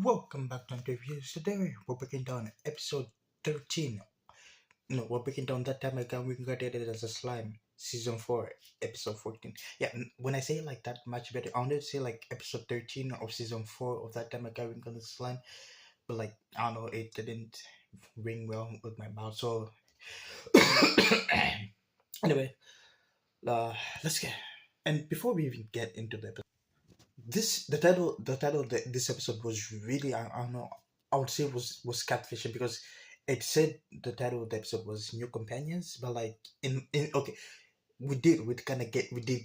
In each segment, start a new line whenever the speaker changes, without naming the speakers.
Welcome back to Interviews. Today we're breaking down episode 13. No, we're breaking down that time again we got it as a slime. Season 4, episode 14. Yeah, when I say it like that much better, I wanted to say like episode 13 of season 4 of that time again we got the slime. But like, I don't know, it didn't ring well with my mouth. So, anyway, uh, let's get. And before we even get into the episode, the title of this episode was really I don't know, I would say was catfishing because it said the title of the episode was new companions, but like in okay, we did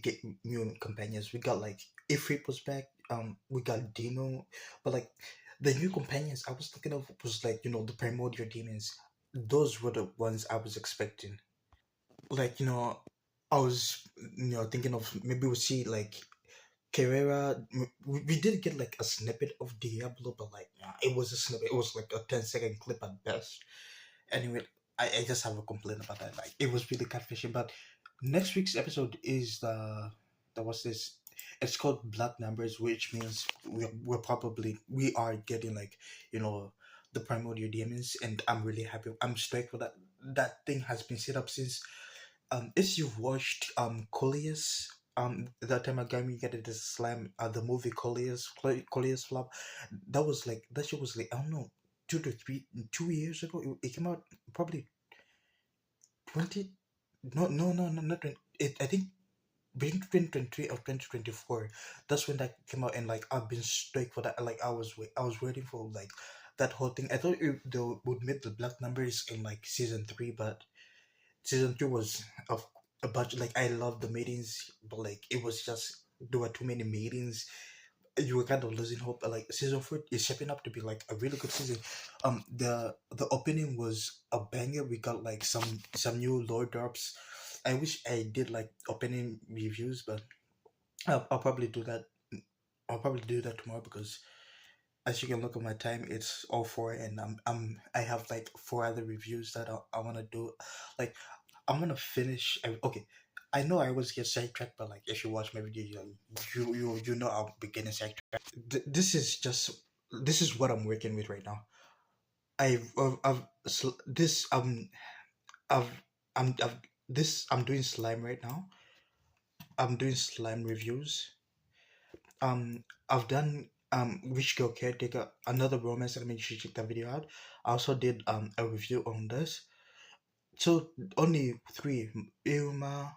get new companions. We got like Ifrit was back, we got Dino, but like the new companions I was thinking of was like, the primordial demons. Those were the ones I was expecting. Like, I was thinking of maybe we'll see like Carrera. We did get like a snippet of Diablo, but like, yeah, it was a snippet. It was like a 10-second clip at best. Anyway, I just have a complaint about that. Like, it was really catfishing. But next week's episode is the what's this? It's called Black Numbers, which means we are getting like, you know the primordial demons, and I'm really happy. I'm stoked for that. That thing has been set up since, if you've watched Coleus, that time again we get it this slam, the movie Coleus Flop, that shit was like, I don't know, 2 years ago. It came out probably 20, no, not 20, I think between 2023 or 2024. That's when that came out, and like I've been stoked for that. Like I was waiting for like that whole thing. I thought they would make the Black Numbers in like season 3, but season 2 was a bunch. Like, I love the meetings, but like it was just, there were too many meetings. You were kind of losing hope. But like season 4 is shaping up to be like a really good season. The opening was a banger. We got like some new lore drops. I wish I did like opening reviews, but I'll probably do that. I'll probably do that tomorrow, because as you can look at my time, it's all four, and I have like four other reviews that I want to do. Like, I'm gonna finish. Okay, I know I always get sidetracked, but like if you watch my video, you know I'll be getting sidetracked. This is what I'm working with right now. I've this I've I've this I'm doing slime right now. I'm doing slime reviews. I've done Rich Girl Caretaker, another romance anime. You should check that video out. I also did a review on this. So only three: Irma,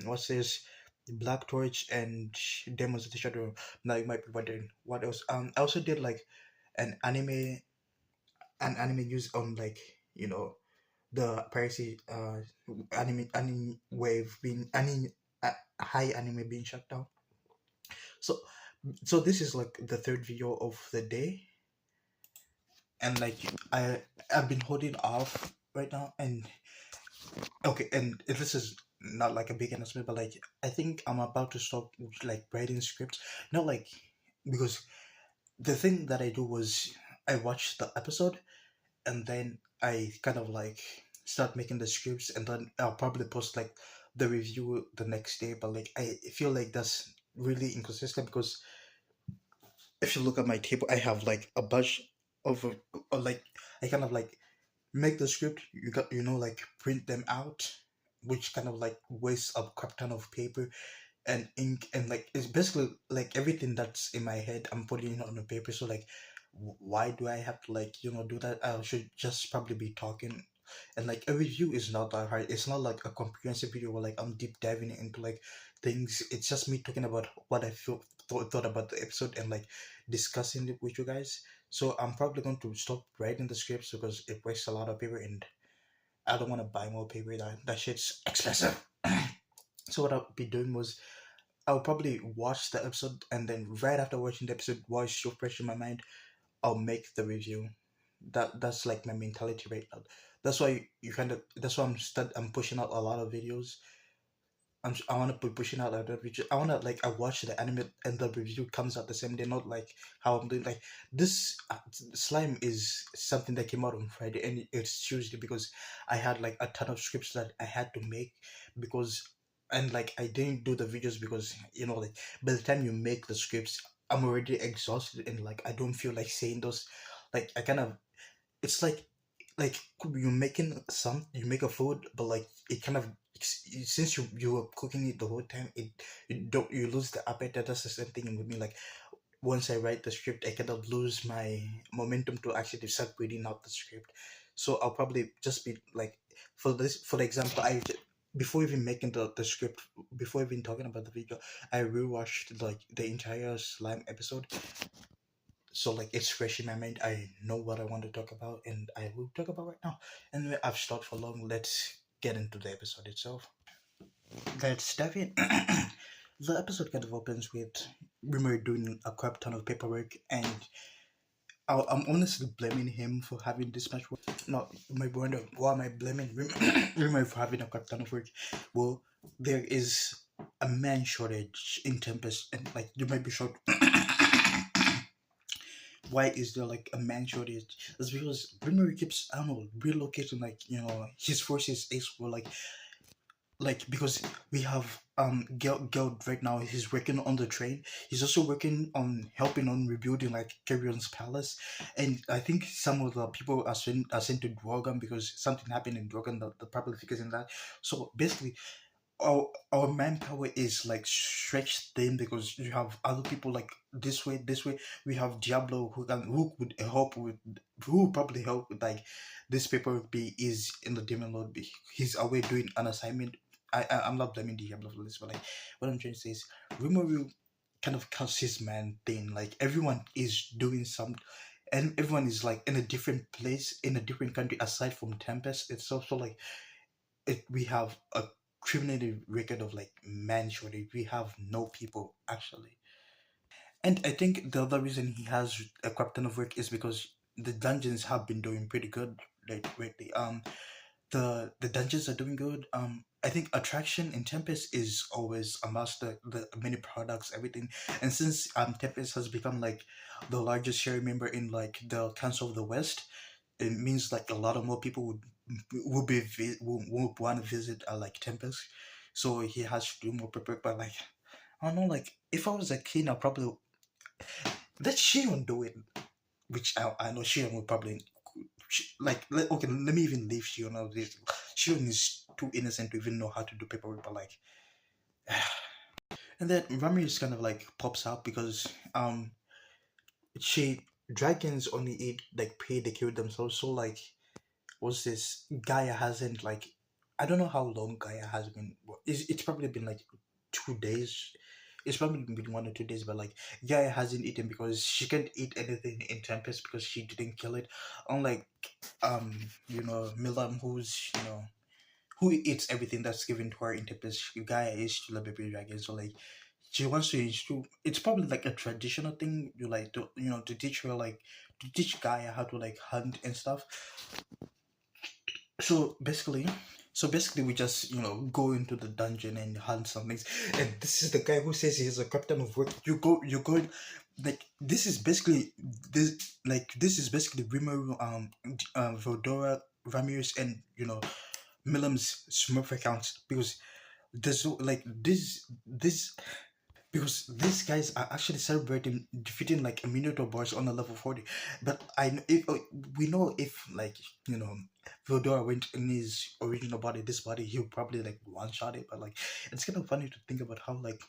what's this, Black Torch, and Demons of the Shadow. Now you might be wondering what else. I also did like an anime news on, like, the piracy anime wave being high anime being shut down. So this is like the third video of the day, and like I've been holding off right now. And okay, and this is not like a big announcement, but like I think I'm about to stop like writing scripts. Not like, because the thing that I do was I watch the episode, and then I kind of like start making the scripts, and then I'll probably post like the review the next day. But like I feel like that's really inconsistent, because if you look at my table, I have like a bunch of like, I kind of like make the script. You got, like, print them out, which kind of like wastes a crap ton of paper and ink, and like it's basically like everything that's in my head I'm putting it on the paper. So like, why do I have to, like, do that? I should just probably be talking. And like a review is not that hard. It's not like a comprehensive video where like I'm deep diving into like things. It's just me talking about what I thought about the episode, and like discussing it with you guys. So I'm probably going to stop writing the scripts, because it wastes a lot of paper, and I don't want to buy more paper. That shit's expensive. So what I'll be doing was, I'll probably watch the episode, and then right after watching the episode, while it's so fresh in my mind, I'll make the review. That's like my mentality right now. That's why that's why I'm pushing out a lot of videos. I want to be pushing out a lot of videos. I want to, like, I watch the anime and the review comes out the same day. Not like how I'm doing. Like, this slime is something that came out on Friday, and it's Tuesday, because I had like a ton of scripts that I had to make, because, and like I didn't do the videos because, like, by the time you make the scripts, I'm already exhausted and like I don't feel like saying those. Like I kind of, it's like you're making some, you make a food, but like it kind of, since you were cooking it the whole time, it you don't, you lose the appetite. That's the same thing with me. Like once I write the script, I kind of lose my momentum to actually start reading out the script. So I'll probably just be like, for this, for the example, before even making the script, before even talking about the video, I rewatched like the entire slime episode. So like it's fresh in my mind. I know what I want to talk about, and I will talk about right now. Anyway, I've stopped for long. Let's get into the episode itself. Let's dive in. The episode kind of opens with Rimmer doing a crap ton of paperwork, and I'm honestly blaming him for having this much work. No, you might wonder, why am I blaming Rimmer for having a crap ton of work? Well, there is a man shortage in Tempest, and like you might be shocked. Why is there like a man shortage? It's because Rimmer keeps, I don't know, relocating, like, you know, his forces is for like because we have Geld right now. He's working on the train. He's also working on helping on rebuilding like Carrion's palace, and I think some of the people are sent to Drogon because something happened in Drogon. The probably figures in that. So basically, our manpower is like stretched thin because you have other people like this way. We have Diablo who could help with, who would probably help with like this paper be is in the Demon Lord. He's away doing an assignment. I'm not blaming Diablo for this, but like what I'm trying to say is Rimuru kind of cuts his man thing. Like everyone is doing some, and everyone is like in a different place in a different country aside from Tempest. It's also like we have a criminal record of like man shortage. We have no people actually, and I think the other reason he has a crap ton of work is because the dungeons have been doing pretty good lately. The dungeons are doing good. I think attraction in Tempest is always a must. The many products, everything, and since Tempest has become like the largest share member in like the Council of the West, it means like a lot of more people would want to visit like Tempest. So he has to do more prepare. But like I don't know, like if I was a king, I probably let Shion do it. Which I know Shion would probably okay. Let me even leave Shion out of this. Shion is too innocent to even know how to do paperwork. But like, and then Ramirez kind of like pops out because she dragons only eat like prey they kill themselves. So like was this Gaia hasn't like, I don't know how long Gaia has been. It's probably been like 2 days. It's probably been 1 or 2 days, but like Gaia hasn't eaten because she can't eat anything in Tempest because she didn't kill it. Unlike Milam, who's who eats everything that's given to her in Tempest. Gaia is still a baby dragon, so like she wants to instill. It's probably like a traditional thing. You like to to teach her like to teach Gaia how to like hunt and stuff. So basically, we just go into the dungeon and hunt some things. And this is the guy who says he's a captain of work. You go, like this is basically Rimuru, Vodora, Ramirez, and Milam's Smurf accounts because there's like this because these guys are actually celebrating defeating like a Minotaur boss on a level 40. But if we know if like Theodora went in his original body, this body, he'll probably like one shot it. But like it's kind of funny to think about how like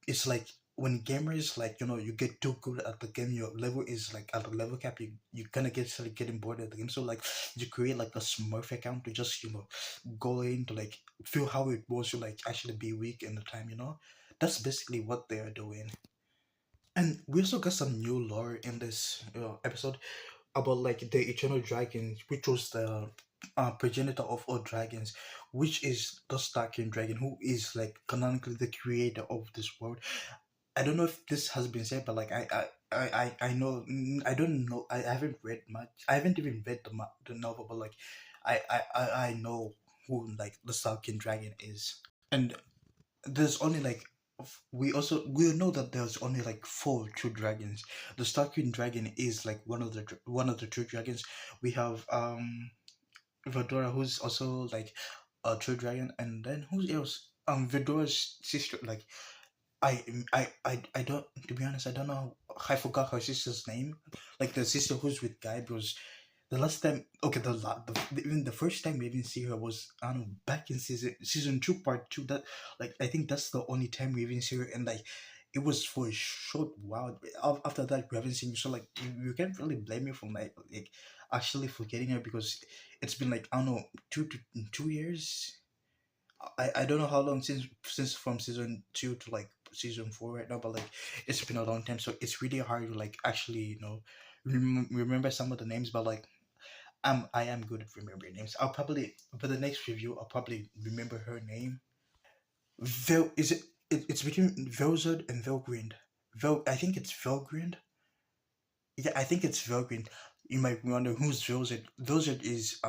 it's like when gamers like you get too good at the game, your level is like at the level cap, you kind of start getting bored of the game. So like you create like a Smurf account to just go in to like feel how it was to like actually be weak in the time. That's basically what they are doing. And we also got some new lore in this episode about like the eternal dragon, which was the progenitor of all dragons, which is the Starkin dragon, who is like canonically the creator of this world. I don't know if this has been said, but like I know, I don't know, I haven't read much. I haven't even read the novel, but like I know who like the Starkin dragon is. And there's only like we know that there's only like four true dragons. The Starkin dragon is like one of the true dragons. We have Vadora, who's also like a true dragon, and then who else? Vadora's sister, like I I don't, to be honest, I don't know. I forgot her sister's name, like the sister who's with Guy, because the last time, okay, even the first time we even see her was, I don't know, back in season two, part two. That, like, I think that's the only time we even see her, and like it was for a short while. After that, we haven't seen her, so like you can't really blame me for like actually forgetting her, because it's been like, I don't know, 2 years. I don't know how long since from season two to like season four right now, but like it's been a long time, so it's really hard to like actually, remember some of the names, but like I am good at remembering names. I'll probably, for the next review, I'll probably remember her name. It's between Velzard and Velgrind. I think it's Velgrind. Yeah, I think it's Velgrind. You might wonder who's Velzard. Velzard is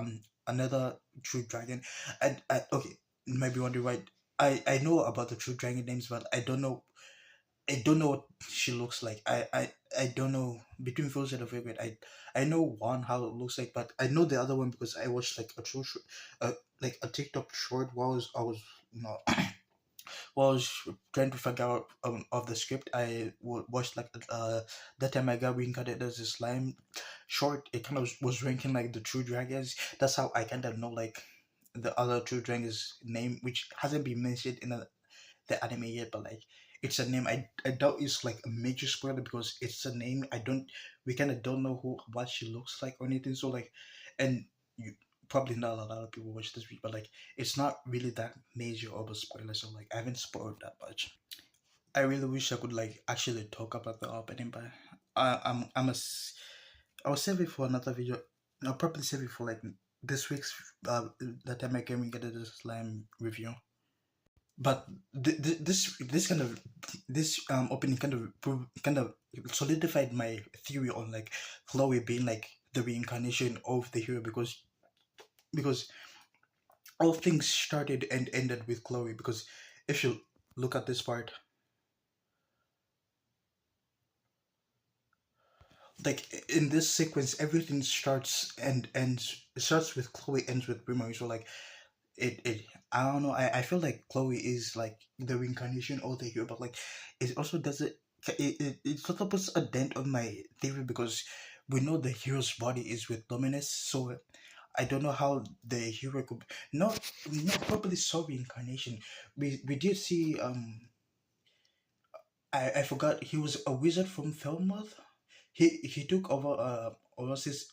another true dragon. Okay, you might be wondering why. I know about the true dragon names, but I don't know what she looks like. I don't know between Velzard and Velgrind. I know one how it looks like, but I know the other one because I watched like like a TikTok short while I was while I was trying to figure out of the script. Watched like that time I got reincarnated as a slime short. It kind of was ranking like the true dragons. That's how I kind of know like the other true dragons name, which hasn't been mentioned in the anime yet, but like it's a name. I doubt it's like a major spoiler because it's a name. I don't We kind of don't know who what she looks like or anything. So like, and you probably not a lot of people watch this week, but like it's not really that major of a spoiler. So like I haven't spoiled that much. I really wish I could like actually talk about the opening, but I'll save it for another video. I'll probably save it for like this week's the time I can get the slime review. But this kind of this opening kind of solidified my theory on like Chloe being like the reincarnation of the hero, because all things started and ended with Chloe. Because if you look at this part, like in this sequence, everything starts and ends. It starts with Chloe, ends with Primo. So like it I don't know. I feel like Chloe is like the reincarnation of the hero, but like it also does it sort of puts a dent on my theory, because we know the hero's body is with Luminous, so I don't know how the hero could not probably saw reincarnation. We did see I forgot, he was a wizard from Falmouth. He took over Orosis,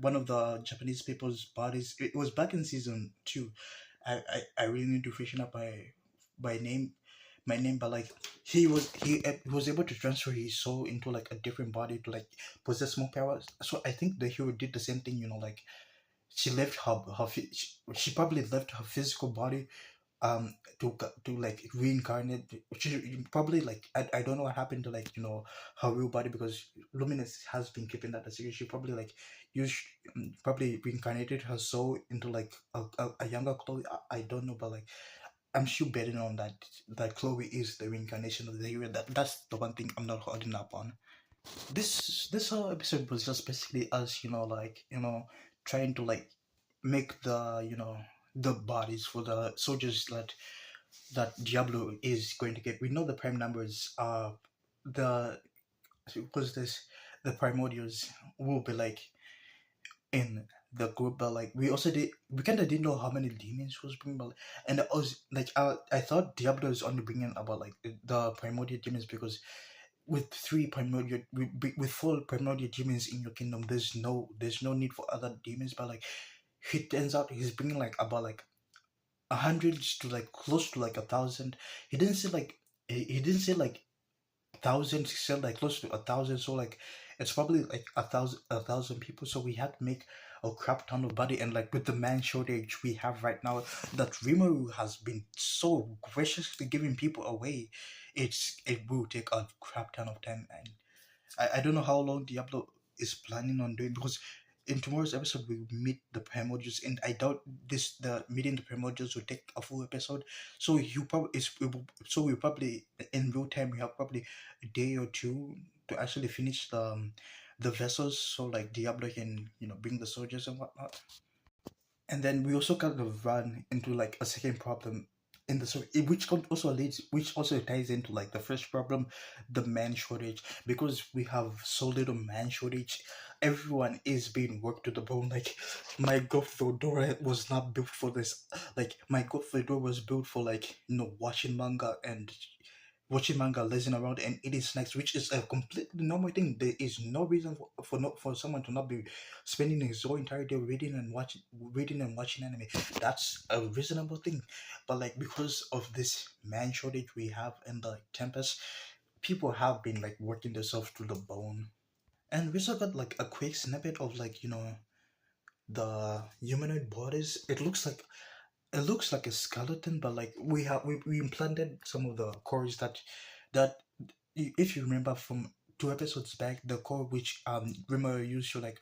one of the Japanese people's bodies. It was back in season two. I really need to freshen up by name my name, but like he was able to transfer his soul into like a different body to like possess more powers. So I think the hero did the same thing, like she left she probably left her physical body to like reincarnate. She probably like I don't know what happened to like her real body, because Luminous has been keeping that a secret. She probably like used probably reincarnated her soul into like a younger Chloe. I don't know, but like I'm still betting on that Chloe is the reincarnation of the hero. That's the one thing I'm not holding up on. This whole episode was just basically us, like trying to like make the bodies for the soldiers that Diablo is going to get. We know the prime numbers. The was this the primordials will be like in the group, but like we kind of didn't know how many demons was bringing, but and I was like I thought Diablo is only bringing about like the primordial demons, because with with four primordial demons in your kingdom, there's no need for other demons, but like it turns out he's bringing like about like 100 to like close to like 1,000. He didn't say like he didn't say like thousand. He said like close to 1,000. So like it's probably like a thousand people. So we had to make a crap ton of body, and like with the man shortage we have right now, that Rimaru has been so graciously giving people away. It will take a crap ton of time, and I don't know how long Diablo is planning on doing, because in tomorrow's episode we meet the primordials, and I doubt the meeting the primordials will take a full episode. So you probably so we probably in real time we have probably a day or two to actually finish the vessels, so like Diablo can bring the soldiers and whatnot. And then we also kind of run into like a second problem. in the story, also leads, which also ties into like the first problem, the man shortage, because we have so little man shortage. Everyone is being worked to the bone. Like my god Theodora was not built for this. Like my god Theodora was built for like watching manga, lazing around and eating snacks, which is a completely normal thing. There is no reason for someone to not be spending his whole entire day reading and watching anime. That's a reasonable thing. But like because of this man shortage we have in the tempest, people have been like working themselves to the bone. And we also got like a quick snippet of like, the humanoid bodies. It looks like a skeleton, but like we implanted some of the cores that if you remember from 2 episodes back, the core which Rimmer used to like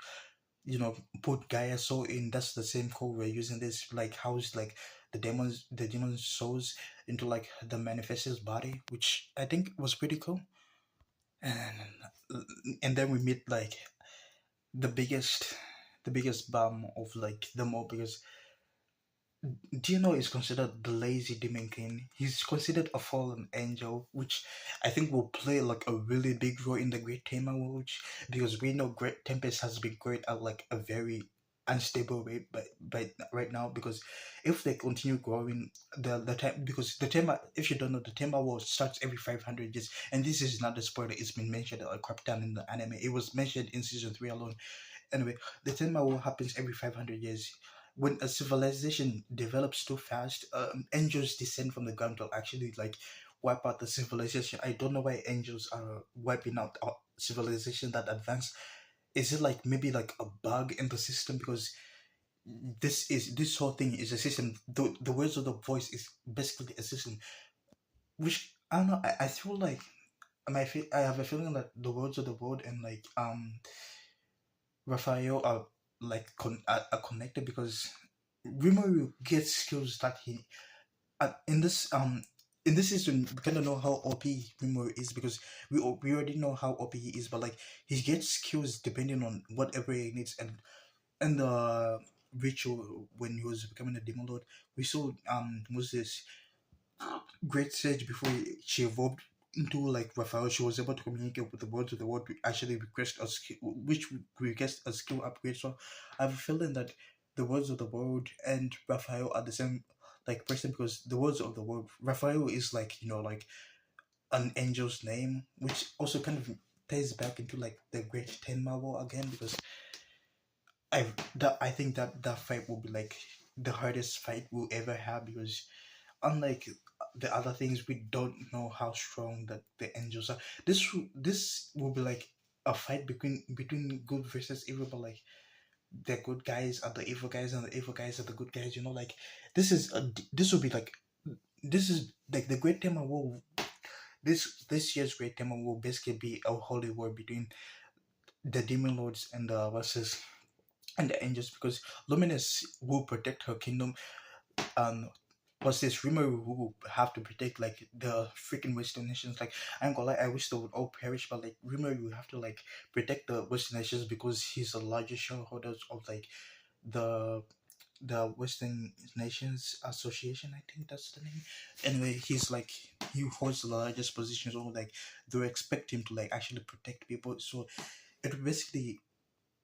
put Gaia soul in, that's the same core we're using this like house like the demon souls into like the manifestor's body, which I think was pretty cool. And then we meet like the biggest the biggest bum of like them all, because Dino is considered the lazy demon king. He's considered a fallen angel, which I think will play like a really big role in the Great Tamer World, because we know Great Tempest has been great at like a very unstable rate, but right now, because if they continue growing the time, because the Tamer, if you don't know, the Tamer World starts every 500 years, and this is not the spoiler. It's been mentioned a crap ton in the anime. It was mentioned in season 3 alone. Anyway, the Tenma War happens every 500 years. When a civilization develops too fast, angels descend from the ground to actually like wipe out the civilization. I don't know why angels are wiping out our civilization that advanced. Is it like maybe like a bug in the system? Because this whole thing is a system. The words of the voice is basically a system. Which I don't know. I feel like I have a feeling that the words of the word and like Raphael like are connected, because Rimuru gets skills that he in this season we kind of know how OP Rimuru is, because we already know how OP he is, but like he gets skills depending on whatever he needs. And the ritual when he was becoming a demon lord, we saw Moses great sage before she evolved into like Raphael. She was able to communicate with the world to the world. We actually request a skill, which we request a skill upgrade. So I have a feeling that the words of the world and Raphael are the same like person, because the words of the world, Raphael is like like an angel's name, which also kind of ties back into like the Great Ten Marvel again, because I think that that fight will be like the hardest fight we'll ever have, because unlike the other things, we don't know how strong that the angels are. This will be like a fight between good versus evil, but like the good guys are the evil guys and the evil guys are the good guys. Like this will be like this is like the Great Tema War. This year's Great Tema will basically be a holy war between the demon lords and the versus and the angels, because Luminous will protect her kingdom. Was this rumor who have to protect like the freaking Western nations? Like I ain't gonna lie, I wish they would all perish, but like rumor you have to like protect the Western nations, because he's the largest shareholder of like the Western Nations Association. I think that's the name. Anyway, he holds the largest position, so like they expect him to like actually protect people. So it basically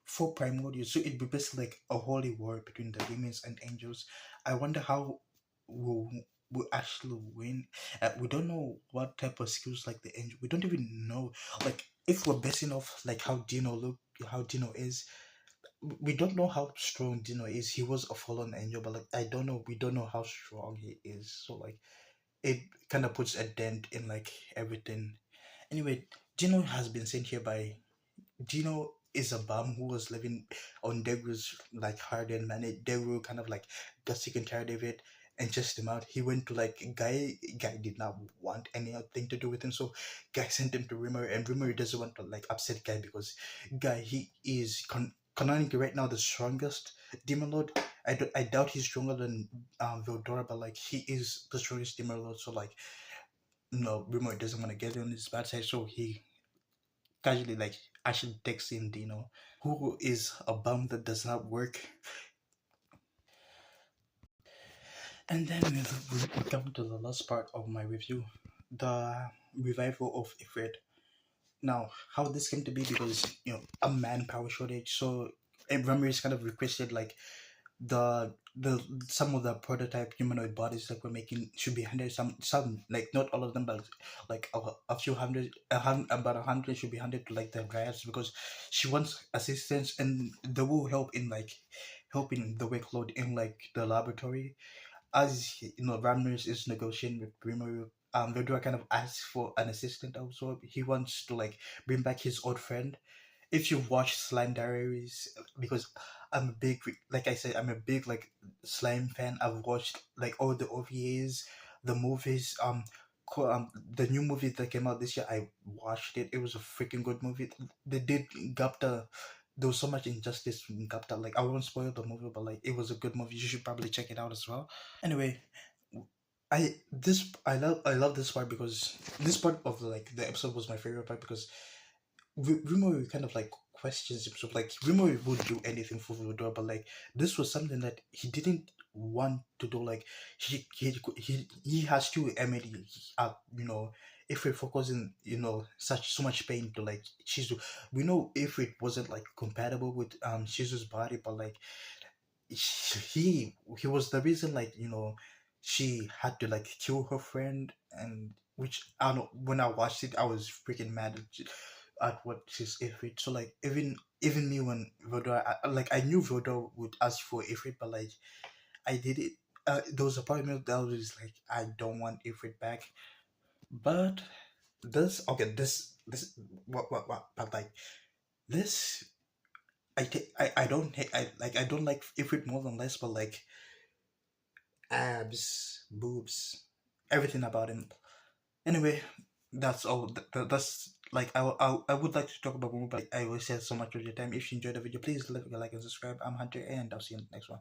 for primordial. So it'd be basically like a holy war between the demons and angels. I wonder how we'll, we'll actually win. We don't know what type of skills like the angel. We don't even know like if we're basing off like how Dino is. We don't know how strong Dino is. He was a fallen angel, but like I don't know. We don't know how strong he is. So like it kind of puts a dent in like everything. Anyway, Dino has been sent here by Gino is a bum who was living on Degu's like hard and money. Degu kind of like got sick and tired of it and just him out. He went to like Guy did not want anything to do with him, so Guy sent him to Rimmer, and Rimmer doesn't want to like upset Guy, because Guy he is canonically right now the strongest demon lord. I doubt he's stronger than Vildora, but like he is the strongest demon lord. So like no, Rimmer doesn't want to get on his bad side, so he casually like actually takes in Dino, who is a bum that does not work. And then we come to the last part of my review, the revival of Ifrit. Now, how this came to be because a manpower shortage, so Ramirez kind of requested like the some of the prototype humanoid bodies that we're making should be handed some like not all of them but like a few hundred about 100 should be handed to like the dryads because she wants assistance and they will help in like helping the workload in like the laboratory as Ramirez is negotiating with Primo. Vedra kind of asks for an assistant also. He wants to like bring back his old friend. If you watch Slime Diaries, because I'm a big, like I said, I'm a big like Slime fan. I've watched like all the OVAs, the movies. The new movie that came out this year, I watched it. It was a freaking good movie. They did Gapta. There was so much injustice in Gapta. Like I won't spoil the movie, but like it was a good movie. You should probably check it out as well. Anyway, I love this part because this part of like the episode was my favorite part because Rimori kind of like questions himself. Like Rimori would do anything for Voldor, but like this was something that he didn't want to do. Like he has to emit if we're focusing such so much pain to like Shizu. We know if it wasn't like compatible with Shizu's body, but like he was the reason like she had to like kill her friend, and which I don't know, when I watched it I was freaking mad at what she's Ifrit. So like even me when Voda like I knew Voda would ask for Ifrit, but like I did it. There was a part of me that was like I don't want Ifrit back, but this what but like this I don't I don't like Ifrit more than less, but like abs, boobs, everything about him. Anyway, that's all. That's like I would like to talk about more, but I always say so much of your time. If you enjoyed the video, please leave a like and subscribe. I'm Hunter, and I'll see you in the next one.